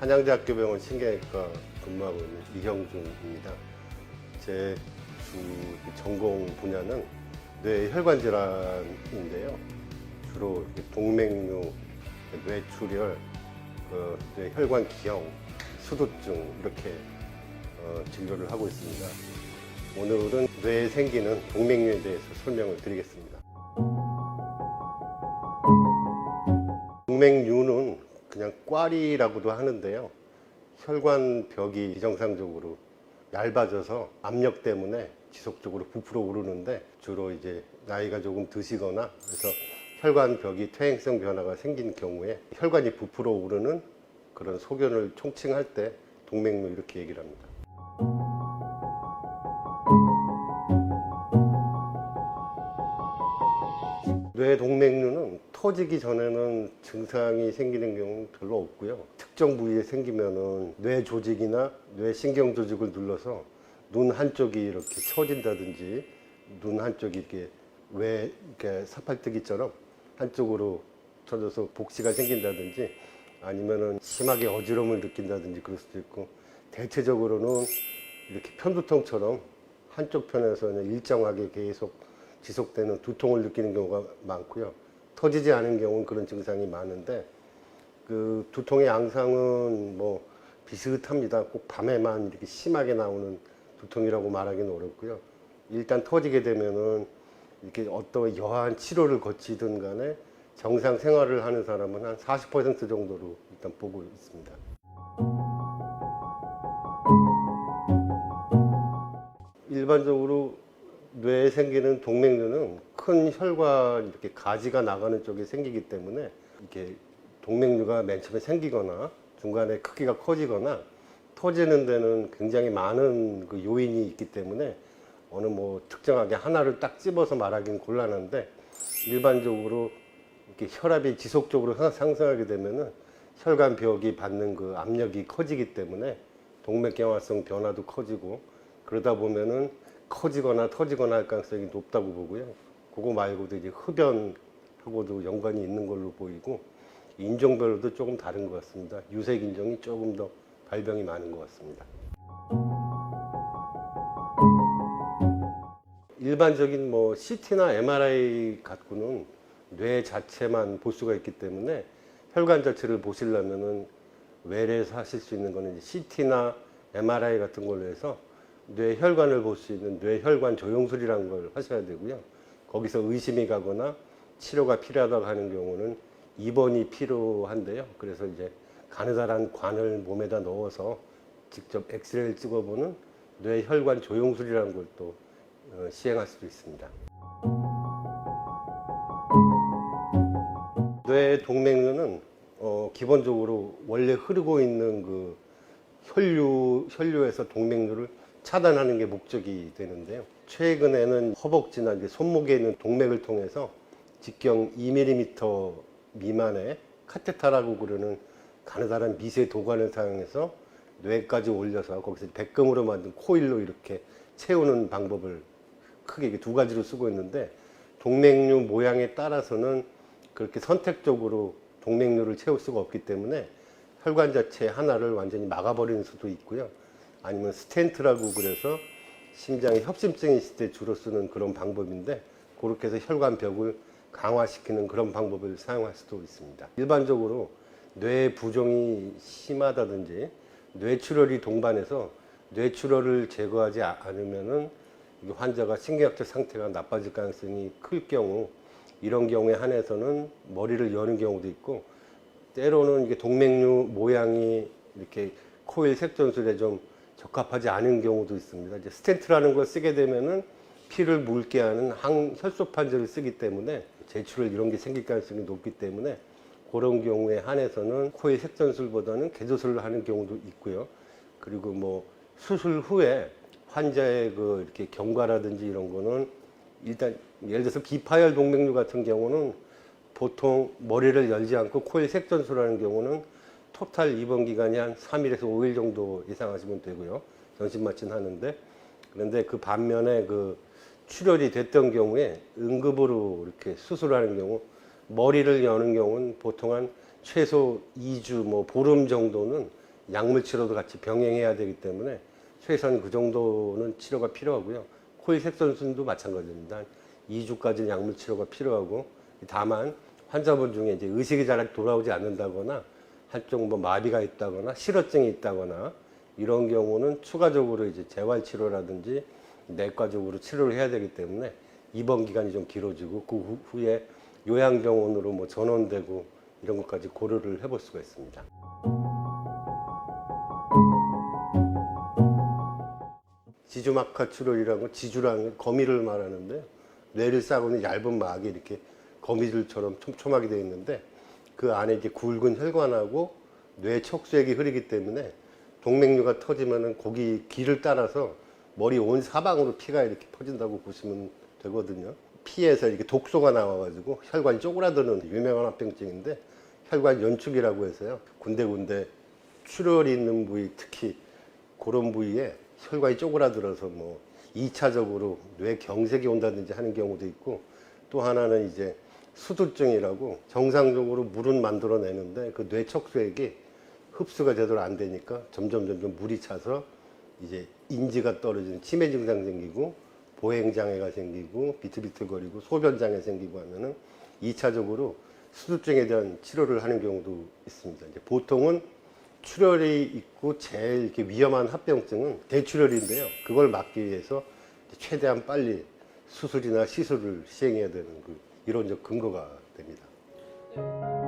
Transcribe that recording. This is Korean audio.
한양대학교 병원 신경외과 근무하고 있는 이형준입니다. 제 주 전공 분야는 뇌혈관 질환인데요. 주로 동맥류, 뇌출혈, 뇌혈관 기형, 수두증 이렇게 진료를 하고 있습니다. 오늘은 뇌에 생기는 동맥류에 대해서 설명을 드리겠습니다. 동맥류는 그냥 꽈리라고도 하는데요. 혈관벽이 비정상적으로 얇아져서 압력 때문에 지속적으로 부풀어 오르는데 주로 이제 나이가 조금 드시거나 그래서 혈관벽이 퇴행성 변화가 생긴 경우에 혈관이 부풀어 오르는 그런 소견을 총칭할 때 동맥류 이렇게 얘기를 합니다. 뇌 동맥류는 터지기 전에는 증상이 생기는 경우는 별로 없고요. 특정 부위에 생기면은 뇌 조직이나 뇌 신경 조직을 눌러서 눈 한쪽이 이렇게 처진다든지 눈 한쪽이 이렇게 사팔뜨기처럼 한쪽으로 쳐져서 복시가 생긴다든지 아니면은 심하게 어지러움을 느낀다든지 그럴 수도 있고, 대체적으로는 이렇게 편두통처럼 한쪽 편에서는 일정하게 계속 지속되는 두통을 느끼는 경우가 많고요. 터지지 않은 경우는 그런 증상이 많은데, 그 두통의 양상은 뭐 비슷합니다. 꼭 밤에만 이렇게 심하게 나오는 두통이라고 말하기는 어렵고요. 일단 터지게 되면은 이렇게 어떤 여한 치료를 거치든 간에 정상 생활을 하는 사람은 한 40% 정도로 일단 보고 있습니다. 일반적으로 뇌에 생기는 동맥류는 큰 혈관 이렇게 가지가 나가는 쪽에 생기기 때문에 이렇게 동맥류가 맨 처음에 생기거나 중간에 크기가 커지거나 터지는 데는 굉장히 많은 그 요인이 있기 때문에 어느 뭐 특정하게 하나를 딱 집어서 말하기는 곤란한데, 일반적으로 이렇게 혈압이 지속적으로 상승하게 되면은 혈관벽이 받는 그 압력이 커지기 때문에 동맥경화성 변화도 커지고, 그러다 보면은 커지거나 터지거나 할 가능성이 높다고 보고요. 그거 말고도 이제 흡연하고도 연관이 있는 걸로 보이고, 인종별로도 조금 다른 것 같습니다. 유색 인종이 조금 더 발병이 많은 것 같습니다. 일반적인 뭐 CT나 MRI 갖고는 뇌 자체만 볼 수가 있기 때문에 혈관 자체를 보시려면은 외래에서 하실 수 있는 거는 CT나 MRI 같은 걸로 해서 뇌혈관을 볼 수 있는 뇌혈관 조영술이라는 걸 하셔야 되고요. 거기서 의심이 가거나 치료가 필요하다고 하는 경우는 입원이 필요한데요. 그래서 이제 가느다란 관을 몸에다 넣어서 직접 엑스레이를 찍어보는 뇌혈관 조영술이라는 걸 또 시행할 수도 있습니다. 뇌 동맥류는 기본적으로 원래 흐르고 있는 그 혈류에서 동맥류를 차단하는 게 목적이 되는데요. 최근에는 허벅지나 이제 손목에 있는 동맥을 통해서 직경 2mm 미만의 카테타라고 부르는 가느다란 미세 도관을 사용해서 뇌까지 올려서 거기서 백금으로 만든 코일로 이렇게 채우는 방법을 크게 두 가지로 쓰고 있는데, 동맥류 모양에 따라서는 그렇게 선택적으로 동맥류를 채울 수가 없기 때문에 혈관 자체 하나를 완전히 막아버리는 수도 있고요. 아니면 스텐트라고 그래서 심장에 협심증이 있을 때 주로 쓰는 그런 방법인데, 그렇게 해서 혈관벽을 강화시키는 그런 방법을 사용할 수도 있습니다. 일반적으로 뇌 부종이 심하다든지 뇌출혈이 동반해서 뇌출혈을 제거하지 않으면은 환자가 신경학적 상태가 나빠질 가능성이 클 경우, 이런 경우에 한해서는 머리를 여는 경우도 있고, 때로는 이게 동맥류 모양이 이렇게 코일 색전술에 좀 적합하지 않은 경우도 있습니다. 이제 스텐트라는 걸 쓰게 되면은 피를 묽게 하는 항혈소판제를 쓰기 때문에 제출혈 이런 게 생길 가능성이 높기 때문에 그런 경우에 한해서는 코일 색전술보다는 개조술을 하는 경우도 있고요. 그리고 뭐 수술 후에 환자의 그 이렇게 경과라든지 이런 거는 일단 예를 들어서 비파열 동맥류 같은 경우는 보통 머리를 열지 않고 코일 색전술하는 경우는 토탈 입원 기간이 한 3일에서 5일 정도 예상하시면 되고요. 전신 마취하는데, 그런데 그 반면에 그 출혈이 됐던 경우에 응급으로 이렇게 수술하는 경우, 머리를 여는 경우는 보통 한 최소 2주, 뭐 보름 정도는 약물 치료도 같이 병행해야 되기 때문에 최소한 그 정도는 치료가 필요하고요. 코의 색선순도 마찬가지입니다. 한 2주까지는 약물 치료가 필요하고, 다만 환자분 중에 이제 의식이 잘 돌아오지 않는다거나 한쪽 뭐 마비가 있다거나 실어증이 있다거나 이런 경우는 추가적으로 이제 재활 치료라든지 내과적으로 치료를 해야 되기 때문에 입원 기간이 좀 길어지고 그 후에 요양병원으로 뭐 전원되고 이런 것까지 고려를 해볼 수가 있습니다. 지주막하 출혈이라는 건 지주라는 건 거미를 말하는데, 뇌를 싸고는 얇은 막이 이렇게 거미줄처럼 촘촘하게 되어 있는데 그 안에 이제 굵은 혈관하고 뇌 척수액이 흐르기 때문에 동맥류가 터지면은 거기 길을 따라서 머리 온 사방으로 피가 이렇게 퍼진다고 보시면 되거든요. 피에서 이렇게 독소가 나와가지고 혈관이 쪼그라드는 유명한 합병증인데, 혈관 연축이라고 해서요, 군데군데 출혈이 있는 부위, 특히 그런 부위에 혈관이 쪼그라들어서 뭐 2차적으로 뇌 경색이 온다든지 하는 경우도 있고, 또 하나는 이제 수두증이라고 정상적으로 물은 만들어내는데 그 뇌 척수액이 흡수가 제대로 안 되니까 점점 물이 차서 이제 인지가 떨어지는 치매 증상 생기고 보행 장애가 생기고 비틀비틀거리고 소변 장애 생기고 하면은 2차적으로 수두증에 대한 치료를 하는 경우도 있습니다. 이제 보통은 출혈이 있고 제일 이렇게 위험한 합병증은 대출혈인데요. 그걸 막기 위해서 최대한 빨리 수술이나 시술을 시행해야 되는 그 이론적 근거가 됩니다.